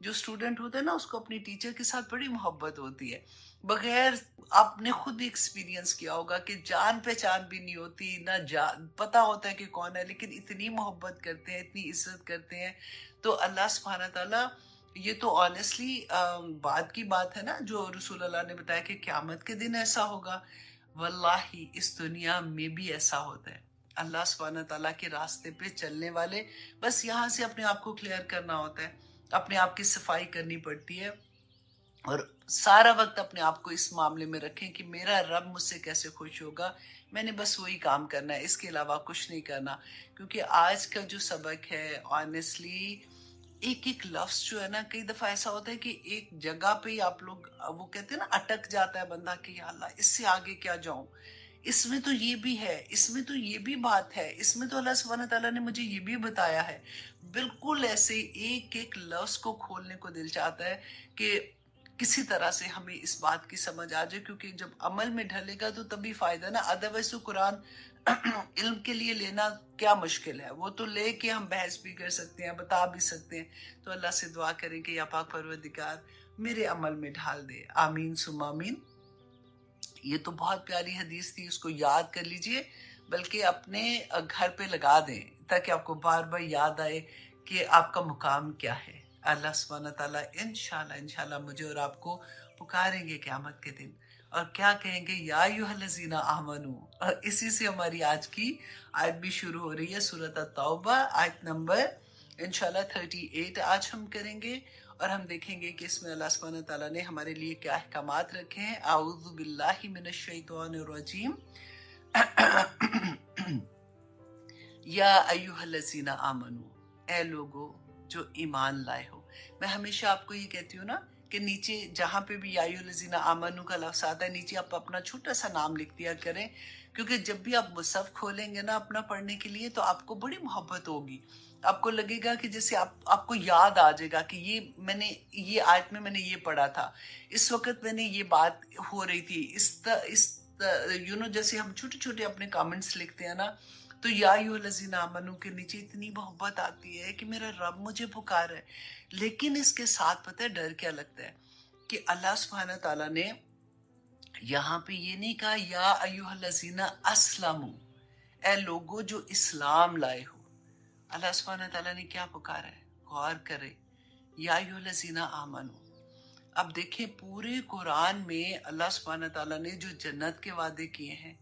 جو اسٹوڈنٹ ہوتا ہے نا اس کو اپنی ٹیچر کے ساتھ بڑی محبت ہوتی ہے، بغیر آپ نے خود بھی ایکسپیرینس کیا ہوگا کہ جان پہچان بھی نہیں ہوتی، نہ پتا ہوتا ہے کہ کون ہے، لیکن اتنی محبت کرتے ہیں، اتنی عزت کرتے ہیں۔ تو اللہ سبحانہ تعالیٰ، یہ تو آنیسٹلی بعد کی بات ہے نا، جو رسول اللہ نے بتایا کہ قیامت کے دن ایسا ہوگا، واللہ اس دنیا میں بھی ایسا ہوتا ہے۔ اللہ سبحانہ تعالیٰ کے راستے پہ چلنے والے بس یہاں سے اپنے آپ کو کلیئر کرنا ہوتا ہے، اپنے آپ کی صفائی کرنی پڑتی ہے، اور سارا وقت اپنے آپ کو اس معاملے میں رکھیں کہ میرا رب مجھ سے کیسے خوش ہوگا، میں نے بس وہی کام کرنا ہے، اس کے علاوہ کچھ نہیں کرنا۔ کیونکہ آج کا جو سبق ہے آنیسٹلی، ایک ایک لفظ جو ہے نا، کئی دفعہ ایسا ہوتا ہے کہ ایک جگہ پہ ہی آپ لوگ، وہ کہتے ہیں نا، اٹک جاتا ہے بندہ کہ یا اللہ اس سے آگے کیا جاؤں، اس میں تو یہ بھی ہے، اس میں تو یہ بھی بات ہے، اس میں تو اللہ سبحانہ تعالیٰ نے مجھے یہ بھی بتایا ہے۔ بالکل ایسے ایک ایک لفظ کو کھولنے کو دل چاہتا ہے کہ کسی طرح سے ہمیں اس بات کی سمجھ آ جائے، کیونکہ جب عمل میں ڈھلے گا تو تبھی فائدہ نا، ادروائز تو قرآن علم کے لیے لینا کیا مشکل ہے، وہ تو لے کے ہم بحث بھی کر سکتے ہیں، بتا بھی سکتے ہیں۔ تو اللہ سے دعا کریں کہ یا پاک پروردگار میرے عمل میں ڈھال دے، آمین ثم آمین۔ یہ تو بہت پیاری حدیث تھی، اس کو یاد کر لیجئے، بلکہ اپنے گھر پہ لگا دیں تاکہ آپ کو بار بار یاد آئے کہ آپ کا مقام کیا ہے۔ اللہ سبحانہ تعالیٰ انشاءاللہ مجھے اور آپ کو پکاریں گے قیامت کے دن، اور کیا کہیں گے؟ یا ایھا الذین آمنو، اور اسی سے ہماری آج کی آیت بھی شروع ہو رہی ہے، سورۃ التوبہ، آیت نمبر انشاءاللہ 38 آج ہم کریں گے، اور ہم دیکھیں گے کہ اس میں اللہ سبحانہ تعالیٰ نے ہمارے لیے کیا احکامات رکھے ہیں۔ اعوذ باللہ من الشیطان الرجیم۔ یا ایھا الذین آمنو، اے لوگو جو ایمان لائے ہو۔ میں ہمیشہ آپ کو یہ کہتی ہوں نا کہ نیچے جہاں پہ بھی یا ایھا الذین آمنو کا لفظ آتا ہے، نیچے آپ اپنا چھوٹا سا نام لکھ دیا کریں، کیونکہ جب بھی آپ مصحف کھولیں گے نا اپنا پڑھنے کے لیے تو آپ کو بڑی محبت ہوگی، آپ کو لگے گا کہ جیسے آپ کو یاد آ جائے گا کہ یہ آیت میں نے یہ پڑھا تھا، اس وقت میں نے یہ بات ہو رہی تھی، جیسے ہم چھوٹے چھوٹے اپنے کامنٹس لکھتے ہیں نا، تو یا ایھا الذین آمنو کے نیچے اتنی محبت آتی ہے کہ میرا رب مجھے پکار ہے۔ لیکن اس کے ساتھ پتہ ہے ڈر کیا لگتا ہے؟ کہ اللہ سبحانہ تعالیٰ نے یہاں پہ یہ نہیں کہا یا ایھا الذین اسلموا، اے لوگو جو اسلام لائے ہو۔ اللہ سبحانہ تعالیٰ نے کیا پکارا ہے؟ غور کرے، یا ایھا الذین آمنو۔ اب دیکھیں پورے قرآن میں اللہ سبحانہ تعالیٰ نے جو جنت کے وعدے کیے ہیں،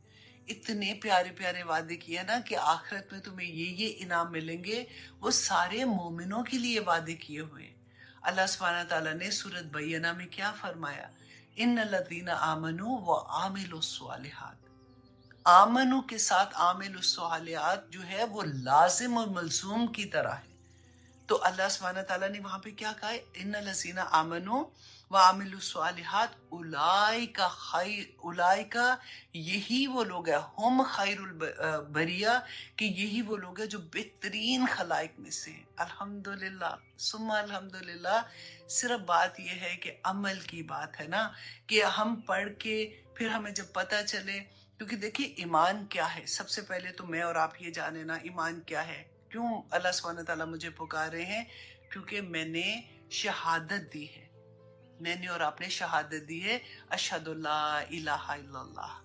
اتنے پیارے پیارے وعدے کیے ہیں نا کہ آخرت میں تمہیں یہ انعام ملیں گے، وہ سارے مومنوں کے لیے وعدے کیے ہوئے ہیں۔ اللہ سبحانہ تعالیٰ نے سورۃ بینہ میں کیا فرمایا؟ ان الذین آمنوا وعملوا الصالحات۔ آمنو کے ساتھ عامل الصالحات جو ہے وہ لازم اور ملزوم کی طرح ہے۔ تو اللہ سبحانہ تعالیٰ نے وہاں پہ کیا کہا ہے؟ ان الذین آمنوا وعملوا الصالحات اولئک، یہی وہ لوگ ہیں، ہم خیر البریہ، کہ یہی وہ لوگ ہیں جو بہترین خلائق میں سے ہیں۔ الحمدللہ ثم الحمدللہ۔ صرف بات یہ ہے کہ عمل کی بات ہے نا، کہ ہم پڑھ کے پھر ہمیں جب پتہ چلے، کیونکہ دیکھیے ایمان کیا ہے، سب سے پہلے تو میں اور آپ یہ جانے نا ایمان کیا ہے۔ کیوں اللہ سبحانہ تعالیٰ مجھے پکار رہے ہیں؟ کیونکہ میں نے شہادت دی ہے، میں نے اور آپ نے شہادت دی ہے، اشہد اللہ الہ الا اللہ،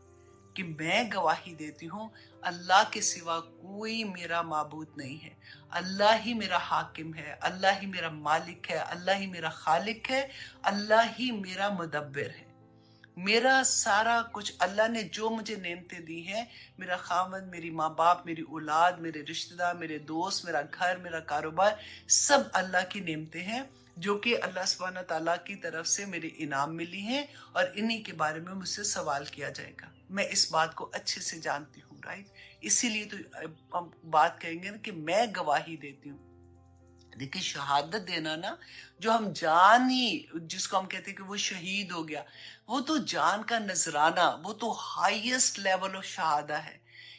کہ میں گواہی دیتی ہوں اللہ کے سوا کوئی میرا معبود نہیں ہے، اللہ ہی میرا حاکم ہے، اللہ ہی میرا مالک ہے، اللہ ہی میرا خالق ہے، اللہ ہی میرا مدبر ہے۔ میرا سارا کچھ اللہ نے جو مجھے نعمتیں دی ہیں، میرا خاوند، میری ماں باپ، میری اولاد، میرے رشتہ دار، میرے دوست، میرا گھر، میرا کاروبار، سب اللہ کی نعمتیں ہیں جو کہ اللہ سبحانہ تعالیٰ کی طرف سے میرے انعام ملی ہیں، اور انہی کے بارے میں مجھ سے سوال کیا جائے گا۔ میں اس بات کو اچھے سے جانتی ہوں، رائٹ؟ اسی لیے تو ہم بات کہیں گے نا کہ میں گواہی دیتی ہوں۔ دیکھیں شہادت دینا نا، جو ہم جان ہی، جس کو ہم کہتے ہیں کہ وہ شہید ہو گیا، وہ تو جان کا نذرانہ، وہ تو ہائیسٹ لیول آف شہادہ ہے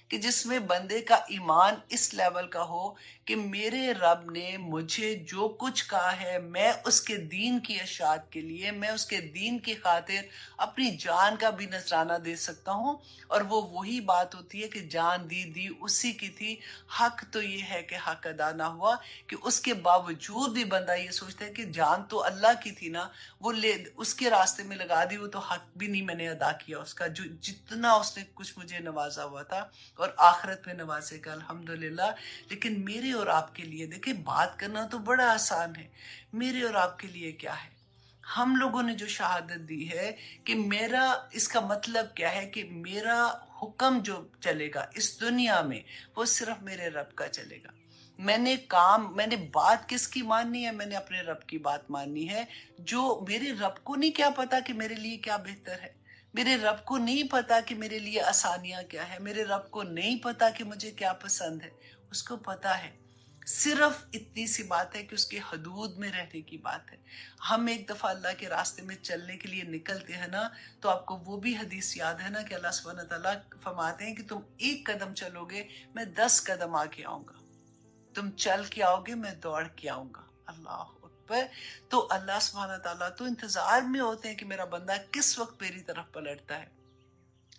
کہ جس میں بندے کا ایمان اس لیول کا ہو کہ میرے رب نے مجھے جو کچھ کہا ہے میں اس کے دین کی اشاعت کے لیے، میں اس کے دین کی خاطر اپنی جان کا بھی نذرانہ دے سکتا ہوں۔ اور وہ وہی بات ہوتی ہے کہ جان دی اسی کی تھی۔ حق تو یہ ہے کہ حق ادا نہ ہوا، کہ اس کے باوجود بھی بندہ یہ سوچتا ہے کہ جان تو اللہ کی تھی نا، وہ لے اس کے راستے میں لگا دی، وہ تو حق بھی نہیں میں نے ادا کیا اس کا، جو جتنا اس نے کچھ مجھے نوازا ہوا تھا اور آخرت میں نوازے گا الحمدللہ۔ لیکن میرے اور آپ کے لیے دیکھیں، بات کرنا تو بڑا آسان ہے، میرے اور آپ کے لیے کیا ہے؟ ہم لوگوں نے جو شہادت دی ہے کہ میرا، اس کا مطلب کیا ہے کہ میرا حکم جو چلے گا اس دنیا میں وہ صرف میرے رب کا چلے گا۔ میں نے بات کس کی ماننی ہے؟ میں نے اپنے رب کی بات ماننی ہے۔ جو میرے رب کو نہیں کیا پتا کہ میرے لیے کیا بہتر ہے، میرے رب کو نہیں پتا کہ میرے لیے آسانیاں کیا ہے، میرے رب کو نہیں پتا کہ مجھے کیا پسند ہے، اس کو پتا ہے۔ صرف اتنی سی بات ہے کہ اس کے حدود میں رہنے کی بات ہے۔ ہم ایک دفعہ اللہ کے راستے میں چلنے کے لیے نکلتے ہیں نا، تو آپ کو وہ بھی حدیث یاد ہے نا کہ اللہ سبحانہ تعالیٰ فرماتے ہیں کہ تم 1 قدم چلو گے میں 10 قدم آگے آؤں گا، تم چل کے آؤ گے میں دوڑ کے آؤں گا۔ اللہ اکبر۔ تو اللہ سبحانہ تعالیٰ تو انتظار میں ہوتے ہیں کہ میرا بندہ کس وقت میری طرف پلٹتا ہے۔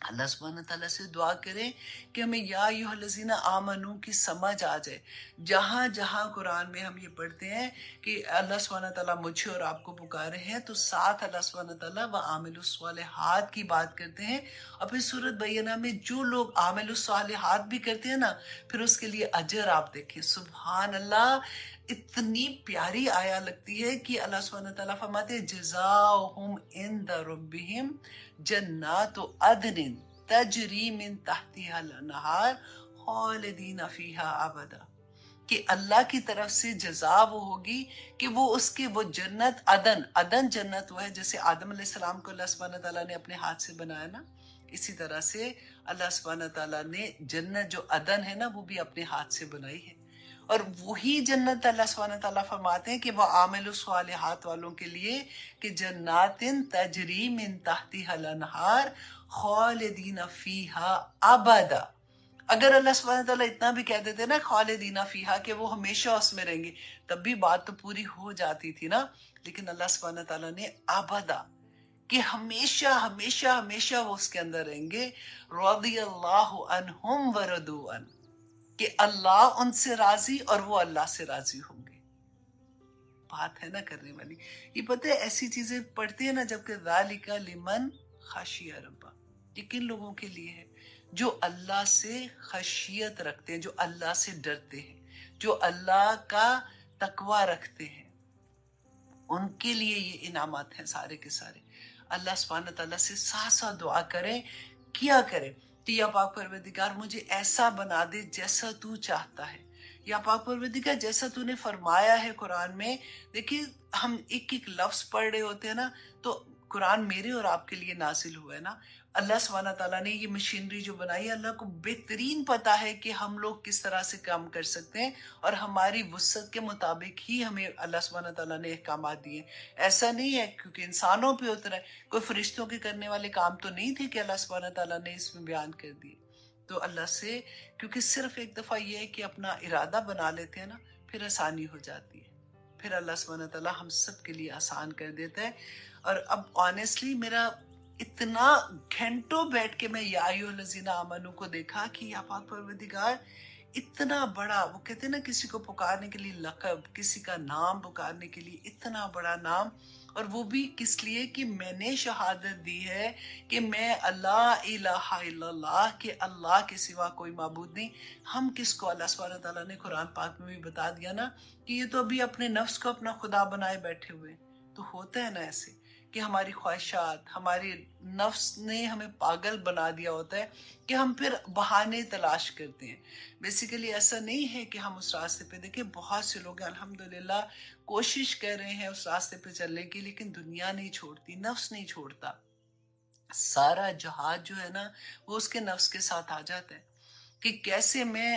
اللہ سبحانہ تعالیٰ سے دعا کریں کہ ہمیں یا ایھا الذین آمنو کی سمجھ آ جائے۔ جہاں جہاں قرآن میں ہم یہ پڑھتے ہیں کہ اللہ سبحانہ تعالیٰ مجھے اور آپ کو پکارے ہیں، تو ساتھ اللہ سبحانہ تعالیٰ وَعَامِلُوا الصَّالِحَاتِ کی بات کرتے ہیں۔ اور پھر سورۃ بینہ میں جو لوگ عامل الصالحات بھی کرتے ہیں نا، پھر اس کے لیے اجر آپ دیکھیں، سبحان اللہ، اتنی پیاری آیا لگتی ہے کہ اللہ سبحانہ تعالیٰ فرماتے ہیں جزاؤہم عند ربہم جنات عدن تجری من تحتها الانہار خالدین فیہا ابدا، کہ اللہ کی طرف سے جزا وہ ہوگی کہ وہ اس کے وہ جنت عدن جنت وہ ہے جیسے آدم علیہ السلام کو اللہ سبحانہ تعالیٰ نے اپنے ہاتھ سے بنایا نا، اسی طرح سے اللہ سبحانہ تعالیٰ نے جنت جو عدن ہے نا وہ بھی اپنے ہاتھ سے بنائی ہے۔ اور وہی جنت اللہ سبحانہ تعالیٰ فرماتے ہیں کہ وہ عامل الصالحات والوں کے لیے کہ جنات تجری من تحتها الانہار خالدین فیہا ابدا۔ اگر اللہ سبحانہ تعالیٰ اتنا بھی کہہ دیتے نا خالدین فیہا کہ وہ ہمیشہ اس میں رہیں گے، تب بھی بات تو پوری ہو جاتی تھی نا، لیکن اللہ سبحانہ تعالیٰ نے ابدا کہ ہمیشہ ہمیشہ ہمیشہ وہ اس کے اندر رہیں گے۔ رضی اللہ عنہم ورضوا عنہ، کہ اللہ ان سے راضی اور وہ اللہ سے راضی ہوں گے۔ بات ہے نا کرنے والی۔ یہ پتہ ہے ایسی چیزیں پڑھتے ہیں نا جب کہ ذالک لمن خشی ربہ، یہ کن لوگوں کے لیے ہے؟ جو اللہ سے خشیت رکھتے ہیں، جو اللہ سے ڈرتے ہیں، جو اللہ کا تقوی رکھتے ہیں، ان کے لیے یہ انعامات ہیں سارے کے سارے۔ اللہ سبحانہ تعالیٰ سے ساتھ ساتھ دعا کریں، کیا کریں کہ یا پاک پروردگار مجھے ایسا بنا دے جیسا تو چاہتا ہے، یا پاک پروردگار جیسا تو نے فرمایا ہے قرآن میں۔ دیکھیے ہم ایک ایک لفظ پڑھ رہے ہوتے ہیں نا، تو قرآن میرے اور آپ کے لیے نازل ہوا ہے نا۔ اللہ سبحانہ تعالیٰ نے یہ مشینری جو بنائی ہے، اللہ کو بہترین پتا ہے کہ ہم لوگ کس طرح سے کام کر سکتے ہیں، اور ہماری وسعت کے مطابق ہی ہمیں اللہ سبحانہ تعالیٰ نے احکامات دیے۔ ایسا نہیں ہے کیونکہ انسانوں پہ اترا ہے، کوئی فرشتوں کے کرنے والے کام تو نہیں تھے کہ اللہ سبحانہ تعالیٰ نے اس میں بیان کر دیے۔ تو اللہ سے کیونکہ صرف ایک دفعہ یہ ہے کہ اپنا ارادہ بنا لیتے ہیں نا، پھر آسانی ہو جاتی ہے، پھر اللہ سبحانہ تعالیٰ ہم سب کے لیے آسان کر دیتا ہے۔ اور اب آنیسٹلی میرا اتنا گھنٹوں بیٹھ کے میں یا ایھا الذین آمنو کو دیکھا کہ یا پاک پروردگار اتنا بڑا، وہ کہتے ہیں نا کسی کو پکارنے کے لیے لقب، کسی کا نام پکارنے کے لیے اتنا بڑا نام، اور وہ بھی کس لیے کہ میں نے شہادت دی ہے کہ میں اللہ الہ الا اللہ، کہ اللہ کے سوا کوئی معبود نہیں۔ ہم کس کو اللہ سبحانہ تعالیٰ نے قرآن پاک میں بھی بتا دیا نا کہ یہ تو ابھی اپنے نفس کو اپنا خدا بنائے بیٹھے ہوئے، تو ہوتا ہے نا ایسے کہ ہماری خواہشات، ہماری نفس نے ہمیں پاگل بنا دیا ہوتا ہے کہ ہم پھر بہانے تلاش کرتے ہیں۔ بیسیکلی ایسا نہیں ہے کہ ہم اس راستے پہ، دیکھیں بہت سے لوگ الحمدللہ کوشش کر رہے ہیں اس راستے پہ چلنے کی، لیکن دنیا نہیں چھوڑتی، نفس نہیں چھوڑتا۔ سارا جہاد جو ہے نا وہ اس کے نفس کے ساتھ آ جاتا ہے کہ کیسے میں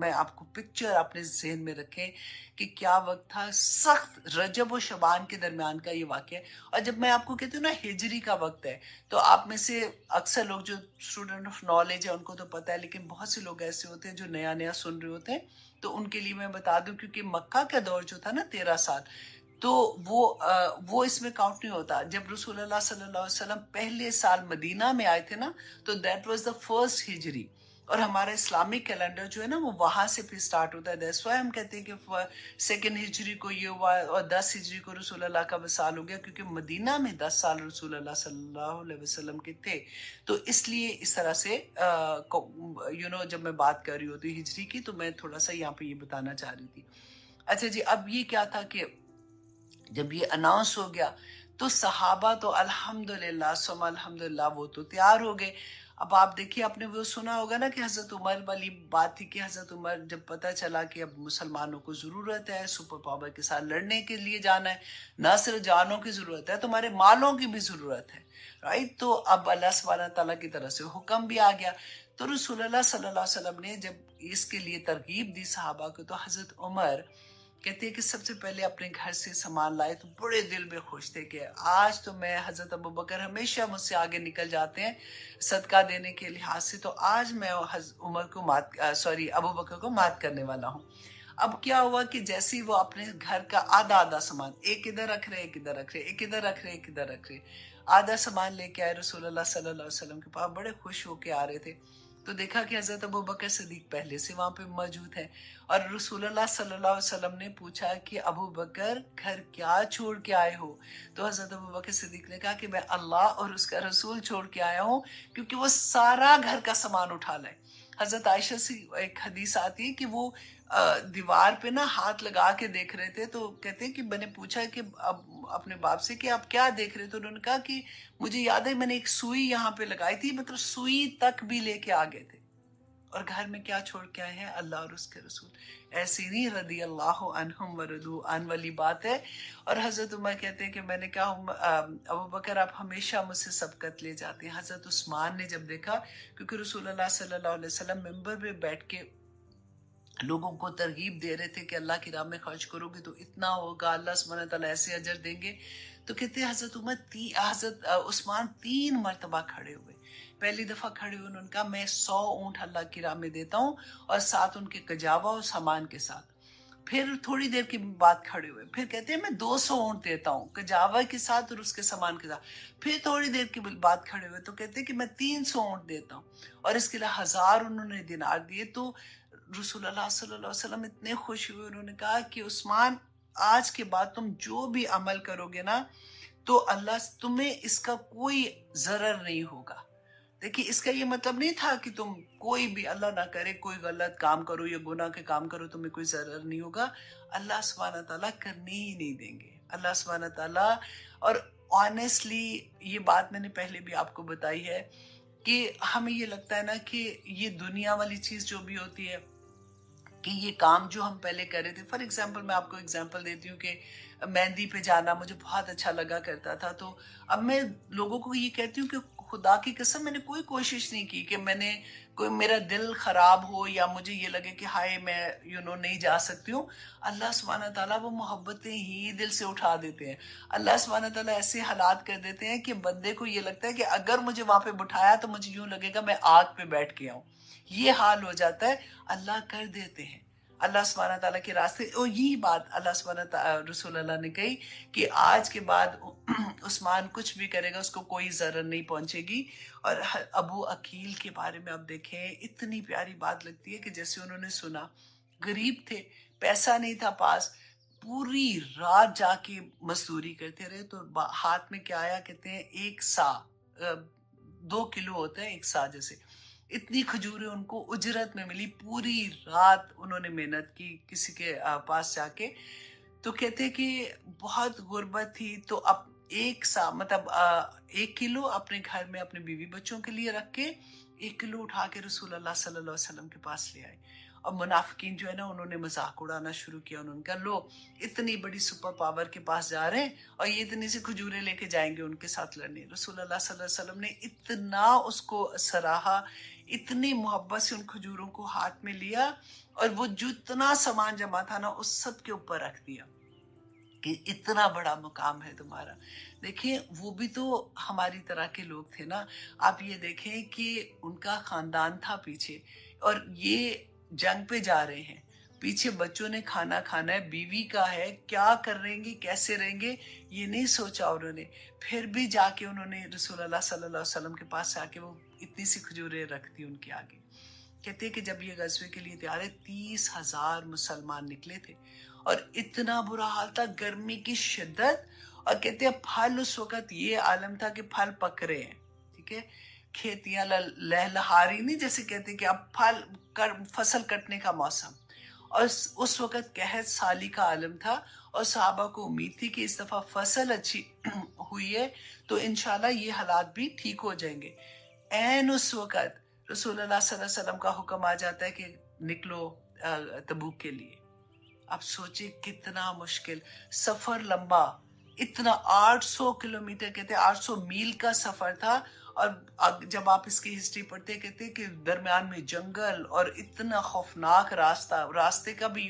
میں آپ کو پکچر اپنے ذہن میں رکھیں کہ کیا وقت تھا، سخت رجب و شعبان کے درمیان کا یہ واقعہ ہے۔ اور جب میں آپ کو کہتی ہوں نا ہجری کا وقت ہے، تو آپ میں سے اکثر لوگ جو اسٹوڈنٹ آف نالج ہے ان کو تو پتہ ہے، لیکن بہت سے لوگ ایسے ہوتے ہیں جو نیا نیا سن رہے ہوتے ہیں، تو ان کے لیے میں بتا دوں، کیونکہ مکہ کا دور جو تھا نا 13 سال، تو وہ اس میں کاؤنٹ نہیں ہوتا۔ جب رسول اللہ صلی اللہ علیہ وسلم پہلے سال مدینہ میں آئے تھے نا، تو دیٹ واز دا فرسٹ ہجری، اور ہمارا اسلامک کیلنڈر جو ہے نا وہ وہاں سے پھر سٹارٹ ہوتا ہے۔ دیٹس وائی ہم کہتے ہیں کہ سیکنڈ ہجری کو یہ ہوا اور 10 ہجری کو رسول اللہ کا وصال ہو گیا، کیونکہ مدینہ میں 10 سال رسول اللہ صلی اللہ علیہ وسلم کے تھے۔ تو اس لیے اس طرح سے جب میں بات کر رہی ہوتی ہجری کی، تو میں تھوڑا سا یہاں پہ یہ بتانا چاہ رہی تھی۔ اچھا جی، اب یہ کیا تھا کہ جب یہ اناؤنس ہو گیا تو صحابہ تو الحمدللہ ثم الحمدللہ وہ تو تیار ہو گئے۔ اب آپ دیکھیے، آپ نے وہ سنا ہوگا نا کہ حضرت عمر والی بات تھی کہ حضرت عمر جب پتہ چلا کہ اب مسلمانوں کو ضرورت ہے سپر پاور کے ساتھ لڑنے کے لیے جانا ہے، نہ صرف جانوں کی ضرورت ہے، تمہارے مالوں کی بھی ضرورت ہے، رائٹ؟ تو اب اللہ سبحانہ تعالیٰ کی طرف سے حکم بھی آ گیا۔ تو رسول اللہ صلی اللہ علیہ وسلم نے جب اس کے لیے ترغیب دی صحابہ کو، تو حضرت عمر کہتے ہیں کہ سب سے پہلے اپنے گھر سے سامان لائے، تو بڑے دل میں خوش تھے کہ آج تو میں، حضرت ابو بکر ہمیشہ مجھ سے آگے نکل جاتے ہیں صدقہ دینے کے لحاظ سے، تو آج میں عمر کو ابو بکر کو مات کرنے والا ہوں۔ اب کیا ہوا کہ جیسے ہی وہ اپنے گھر کا آدھا آدھا سامان، ایک ادھر رکھ رہے، ایک ادھر رکھ رہے، ایک ادھر رکھ رہے، ایک ادھر رکھ رہے، آدھا سامان لے کے آئے رسول اللہ صلی اللہ علیہ وسلم کے پاس، بڑے خوش ہو کے آ رہے تھے۔ تو دیکھا کہ حضرت ابو بکر صدیق پہلے سے وہاں پہ موجود ہیں، اور رسول اللہ صلی اللہ علیہ وسلم نے پوچھا کہ ابو بکر گھر کیا چھوڑ کے آئے ہو؟ تو حضرت ابو بکر صدیق نے کہا کہ میں اللہ اور اس کا رسول چھوڑ کے آیا ہوں، کیونکہ وہ سارا گھر کا سامان اٹھا لائے۔ حضرت عائشہ سے ایک حدیث آتی ہے کہ وہ دیوار پہ نا ہاتھ لگا کے دیکھ رہے تھے، تو کہتے ہیں کہ میں نے پوچھا کہ اب اپنے باپ سے کہ آپ کیا دیکھ رہے تھے، تو انہوں نے کہا کہ مجھے یاد ہے میں نے ایک سوئی یہاں پہ لگائی تھی، مطلب سوئی تک بھی لے کے آ گئے تھے، اور گھر میں کیا چھوڑ کے آئے ہیں؟ اللہ اور اس کے رسول۔ ایسی نہیں رضی اللہ عنہم ورضوا عنہ والی بات ہے۔ اور حضرت عمر کہتے ہیں کہ میں نے کہا ابو بکر آپ ہمیشہ مجھ سے سبقت لے جاتے ہیں۔ حضرت عثمان نے جب دیکھا، کیونکہ رسول اللہ صلی اللہ علیہ وسلم ممبر پہ بیٹھ کے لوگوں کو ترغیب دے رہے تھے کہ اللہ کی راہ میں خرچ کرو گے تو اتنا ہوگا، اللہ سبحانہ تعالیٰ ایسے اجر دیں گے۔ تو کہتے ہیں حضرت عثمان 3 مرتبہ کھڑے ہوئے۔ پہلی دفعہ کھڑے ہوئے، انہوں نے کہا میں 100 اونٹ اللہ کی راہ میں دیتا ہوں، اور 7 ان کے کجاوا اور سامان کے ساتھ۔ پھر تھوڑی دیر کے بعد کھڑے ہوئے، پھر کہتے ہیں میں 200 اونٹ دیتا ہوں کجاوا کے ساتھ اور اس کے سامان کے ساتھ۔ پھر تھوڑی دیر کے بعد کھڑے ہوئے تو کہتے ہیں کہ میں 300 اونٹ دیتا ہوں، اور اس کے لیے 1000 انہوں نے دینار دیے۔ تو رسول اللہ صلی اللہ علیہ وسلم اتنے خوش ہوئے، انہوں نے کہا کہ عثمان آج کے بعد تم جو بھی عمل کرو گے نا، تو اللہ تمہیں اس کا کوئی ضرر نہیں ہوگا۔ دیکھیے، اس کا یہ مطلب نہیں تھا کہ تم کوئی بھی، اللہ نہ کرے، کوئی غلط کام کرو یا گناہ کے کام کرو تمہیں کوئی ضرر نہیں ہوگا، اللہ سبحانہ تعالیٰ کرنے ہی نہیں دیں گے۔ اللہ سبحانہ تعالیٰ، اور آنیسٹلی یہ بات میں نے پہلے بھی آپ کو بتائی ہے کہ ہمیں یہ لگتا ہے نا کہ یہ دنیا والی چیز جو بھی ہوتی ہے، کہ یہ کام جو ہم پہلے کر رہے تھے، فار ایگزامپل میں آپ کو ایگزامپل دیتی ہوں کہ مہندی پہ جانا مجھے بہت اچھا لگا کرتا تھا، تو اب میں لوگوں کو یہ کہتی ہوں کہ خدا کی قسم میں نے کوئی کوشش نہیں کی کہ میں نے کوئی میرا دل خراب ہو یا مجھے یہ لگے کہ ہائے میں نہیں جا سکتی ہوں۔ اللہ سبحانہ تعالیٰ وہ محبتیں ہی دل سے اٹھا دیتے ہیں۔ اللہ سبحانہ تعالیٰ ایسے حالات کر دیتے ہیں کہ بندے کو یہ لگتا ہے کہ اگر مجھے وہاں پہ بٹھایا تو مجھے یوں لگے گا میں آگ پہ بیٹھ کے آؤں، یہ حال ہو جاتا ہے۔ اللہ کر دیتے ہیں اللہ سبحانہ تعالیٰ کے راستے، اور یہی بات اللہ سبحانہ تعالیٰ رسول اللہ نے کہی کہ آج کے بعد عثمان کچھ بھی کرے گا اس کو کوئی ضرر نہیں پہنچے گی۔ اور ابو عقیل کے بارے میں آپ دیکھیں، اتنی پیاری بات لگتی ہے کہ جیسے انہوں نے سنا، غریب تھے، پیسہ نہیں تھا پاس، پوری رات جا کے مزدوری کرتے رہے، تو ہاتھ میں کیا آیا؟ کہتے ہیں 1 سا، 2 کلو ہوتا ہے 1 سا جیسے، اتنی کھجوریں ان کو اجرت میں ملی۔ پوری رات انہوں نے محنت کی کسی کے پاس جا کے، تو کہتے کہ بہت غربت تھی، تو اب 1 سا مطلب 1 کلو اپنے گھر میں اپنے بیوی بچوں کے لیے رکھ کے 1 کلو اٹھا کے رسول اللہ صلی اللہ علیہ وسلم کے پاس لے آئے، اور منافقین جو ہے نا انہوں نے مذاق اڑانا شروع کیا. انہوں نے کہا لو اتنی بڑی سپر پاور کے پاس جا رہے ہیں اور یہ اتنی سی کھجوریں لے کے جائیں گے ان کے ساتھ لڑنے. رسول اللہ صلی اللہ علیہ وسلم نے اتنا اس کو سراہا, اتنی محبت سے ان کھجوروں کو ہاتھ میں لیا اور وہ جتنا سامان جمع تھا نا اس سب کے اوپر رکھ دیا کہ اتنا بڑا مقام ہے تمہارا. دیکھیں وہ بھی تو ہماری طرح کے لوگ تھے نا. آپ یہ دیکھیں کہ ان کا خاندان تھا پیچھے اور یہ جنگ پہ جا رہے ہیں, پیچھے بچوں نے کھانا کھانا ہے, بیوی کا ہے, کیا کر رہیں گے, کیسے رہیں گے, یہ نہیں سوچا انہوں نے. پھر بھی جا کے انہوں نے رسول اللہ صلی اللہ علیہ وسلم کے پاس جا کے وہ اتنی سی کھجوریں رکھ دی ان کے آگے. کہتے ہیں کہ جب یہ غزوے کے لیے تیار ہے 30,000 مسلمان نکلے تھے اور اتنا برا حال تھا, گرمی کی شدت, اور کہتے ہیں پھل اس وقت یہ عالم تھا کہ پھل پک رہے ہیں, ٹھیک ہے, کھیتیاں لہلہاری نہیں جیسے کہتے ہیں کہ اب فصل کٹنے کا موسم, اور اس وقت قحط سالی کا عالم تھا اور صحابہ کو امید تھی کہ اس دفعہ فصل اچھی ہوئی ہے تو انشاءاللہ یہ حالات بھی ٹھیک ہو جائیں گے. این اس وقت رسول اللہ صلی اللہ علیہ وسلم کا حکم آ جاتا ہے کہ نکلو تبوک کے لیے. اب سوچے کتنا مشکل سفر, لمبا, اتنا 800 کلومیٹر, کہتے ہیں 800 میل کا سفر تھا. اور جب آپ اس کی ہسٹری پڑھتے کہتے کہ درمیان میں جنگل اور اتنا خوفناک راستہ, راستے کا بھی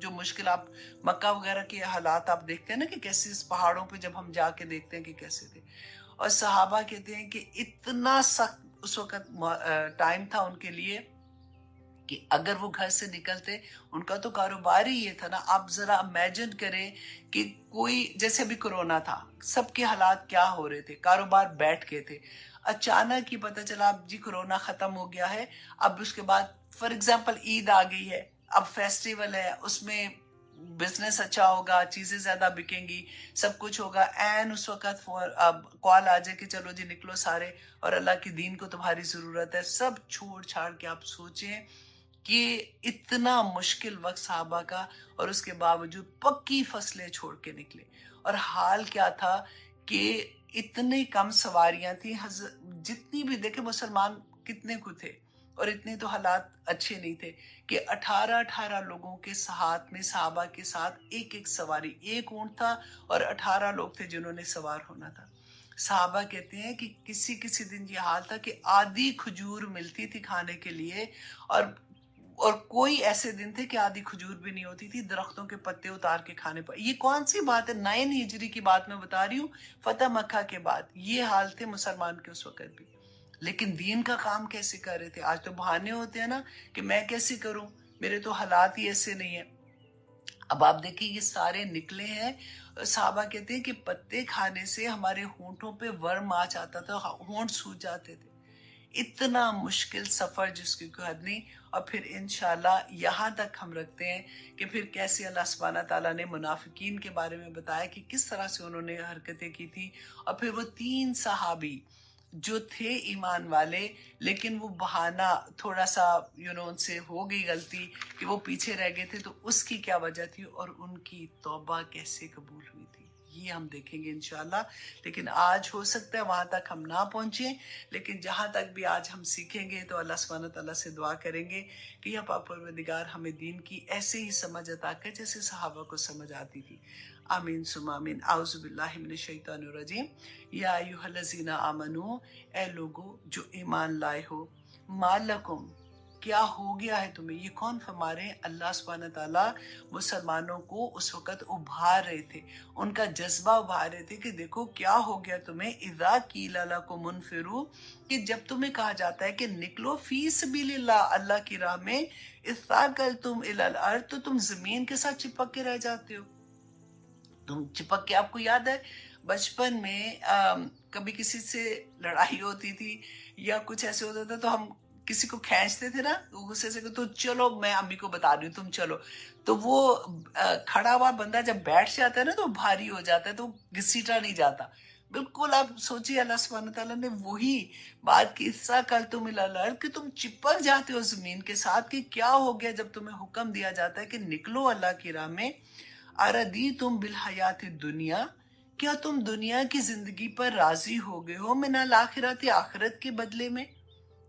جو مشکل, آپ مکہ وغیرہ کے حالات آپ دیکھتے ہیں نا کہ کیسے اس پہاڑوں پہ جب ہم جا کے دیکھتے ہیں کہ کیسے تھے. اور صحابہ کہتے ہیں کہ اتنا سخت اس وقت ٹائم تھا ان کے لیے کہ اگر وہ گھر سے نکلتے, ان کا تو کاروبار ہی یہ تھا نا. آپ ذرا امیجن کریں کہ کوئی جیسے بھی کرونا تھا, سب کے حالات کیا ہو رہے تھے, کاروبار بیٹھ گئے تھے, اچانک ہی پتہ چلا اب جی کرونا ختم ہو گیا ہے, اب اس کے بعد فار ایگزامپل عید آ گئی ہے, اب فیسٹیول ہے, اس میں بزنس اچھا ہوگا, چیزیں زیادہ بکیں گی, سب کچھ ہوگا. این اس وقت کال آ جائے کہ چلو جی نکلو سارے اور اللہ کے دین کو تمہاری ضرورت ہے. سب چھوڑ چھاڑ کے آپ سوچیں کہ اتنا مشکل وقت صحابہ کا, اور اس کے باوجود پکی فصلیں چھوڑ کے نکلے. اور حال کیا تھا کہ اتنی کم سواریاں تھیں, جتنی بھی دیکھیں مسلمان کتنے کو تھے, اور اتنے تو حالات اچھے نہیں تھے کہ 18 لوگوں کے ساتھ میں صحابہ کے ساتھ ایک ایک سواری, ایک اونٹ تھا اور 18 لوگ تھے جنہوں نے سوار ہونا تھا. صحابہ کہتے ہیں کہ کسی دن یہ حال تھا کہ آدھی کھجور ملتی تھی کھانے کے لیے, اور کوئی ایسے دن تھے کہ آدھی کھجور بھی نہیں ہوتی تھی, درختوں کے پتے اتار کے کھانے پر. یہ کون سی بات ہے, 9 ہجری کی بات میں بتا رہی ہوں, فتح مکہ کے بعد یہ حال تھے مسلمان کے اس وقت بھی. لیکن دین کا کام کیسے کر رہے تھے. آج تو بہانے ہوتے ہیں نا کہ میں کیسے کروں, میرے تو حالات ہی ایسے نہیں ہیں. اب آپ دیکھیں یہ سارے نکلے ہیں. صحابہ کہتے ہیں کہ پتے کھانے سے ہمارے ہونٹوں پہ ورم آ جاتا تھا, ہونٹ سوج جاتے تھے. اتنا مشکل سفر جس کی کوئی حد نہیں. اور پھر انشاءاللہ یہاں تک ہم رکھتے ہیں کہ پھر کیسے اللہ سبحانہ تعالیٰ نے منافقین کے بارے میں بتایا کہ کس طرح سے انہوں نے حرکتیں کی تھی. اور پھر وہ 3 صحابی جو تھے ایمان والے, لیکن وہ بہانہ تھوڑا سا ان سے ہو گئی غلطی کہ وہ پیچھے رہ گئے تھے, تو اس کی کیا وجہ تھی اور ان کی توبہ کیسے قبول ہوئی تھی, یہ ہم دیکھیں گے انشاءاللہ. لیکن آج ہو سکتا ہے وہاں تک ہم نہ پہنچیں, لیکن جہاں تک بھی آج ہم سیکھیں گے تو اللہ سبحانہ تعالیٰ سے دعا کریں گے کہ یا پاک پروردگار ہمیں دین کی ایسے ہی سمجھ عطا کر جیسے صحابہ کو سمجھ آتی تھی. آمین ثم آمین. اعوذ باللہ من الشیطان الرجیم. یا ایھا الذین آمنو, اے لوگو جو ایمان لائے ہو, ما لکم, کیا ہو گیا ہے تمہیں. یہ کون فرما رہے ہیں؟ اللہ سبحانہ تعالیٰ مسلمانوں کو اس وقت ابھار رہے تھے, ان کا جذبہ ابھار رہے تھے کہ دیکھو کیا ہو گیا تمہیں. اذا قیل لکم انفروا, کہ جب تمہیں کہا جاتا ہے کہ نکلو فی سبیل اللہ, اللہ کی راہ میں, اثاقلتم الی الارض, تو تم زمین کے ساتھ چپک کے رہ جاتے ہو. تم چپک کے, آپ کو یاد ہے بچپن میں کبھی کسی سے لڑائی ہوتی تھی یا کچھ ایسے ہوتا تھا تو ہم کسی کو کھینچتے تھے نا غصے سے کہ تو چلو میں امی کو بتا رہی ہوں تم چلو, تو وہ کھڑا ہوا بندہ جب بیٹھ جاتا ہے نا تو بھاری ہو جاتا ہے, تو گھسیٹا نہیں جاتا. بالکل آپ سوچیے اللہ سبحانہ تعالیٰ نے وہی بات کی, اثاقلتم الی الارض, کہ تم چپک جاتے ہو زمین کے ساتھ. کہ کیا ہو گیا جب تمہیں حکم دیا جاتا ہے کہ نکلو اللہ کی راہ میں. اردیتم بالحیات الدنیا, کیا تم دنیا کی زندگی پر راضی ہو گئے ہو, من الآخرت, آخرت کے بدلے میں.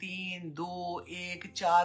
3, 2, 1, 4,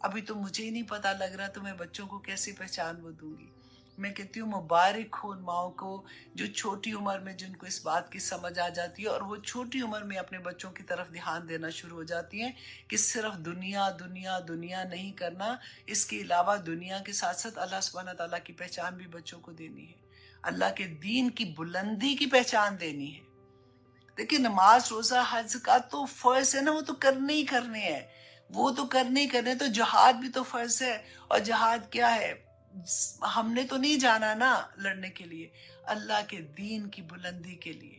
ابھی تو مجھے ہی نہیں پتا لگ رہا تو میں بچوں کو کیسے پہچان وہ دوں گی. میں کہتی ہوں مبارک ہو ان ماؤں کو جو چھوٹی عمر میں جن کو اس بات کی سمجھ آ جاتی ہے اور وہ چھوٹی عمر میں اپنے بچوں کی طرف دھیان دینا شروع ہو جاتی ہیں کہ صرف دنیا دنیا دنیا نہیں کرنا، اس کے علاوہ دنیا کے ساتھ ساتھ اللہ سبحانہ تعالیٰ کی پہچان بھی بچوں کو دینی ہے، اللہ کے دین کی بلندی کی پہچان دینی ہے. دیکھیں نماز روزہ حج زکات تو فرض ہے نا، وہ تو کرنے ہی کرنے ہیں، وہ تو کرنے ہی کرنے. تو جہاد بھی تو فرض ہے، اور جہاد کیا ہے؟ ہم نے تو نہیں جانا نا لڑنے کے لیے، اللہ کے دین کی بلندی کے لیے.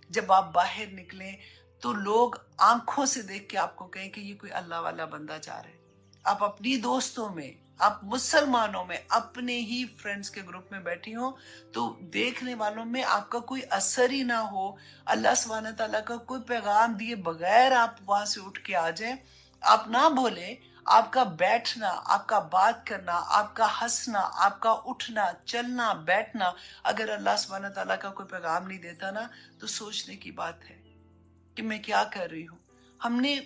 جب آپ باہر نکلیں تو لوگ آنکھوں سے دیکھ کے آپ کو کہیں کہ یہ کوئی اللہ والا بندہ جا رہا ہے. آپ اپنی دوستوں میں، آپ مسلمانوں میں، اپنے ہی فرینڈز کے گروپ میں بیٹھی ہوں تو دیکھنے والوں میں آپ کا کوئی اثر ہی نہ ہو، اللہ سبحانہ تعالیٰ کا کوئی پیغام دیے بغیر آپ وہاں سے اٹھ کے آ جائیں، آپ نہ بولیں. آپ کا بیٹھنا، آپ کا بات کرنا، آپ کا ہنسنا، آپ کا اٹھنا چلنا بیٹھنا اگر اللہ سبحانہ تعالیٰ کا کوئی پیغام نہیں دیتا نا تو سوچنے کی بات ہے کہ میں کیا کر رہی ہوں.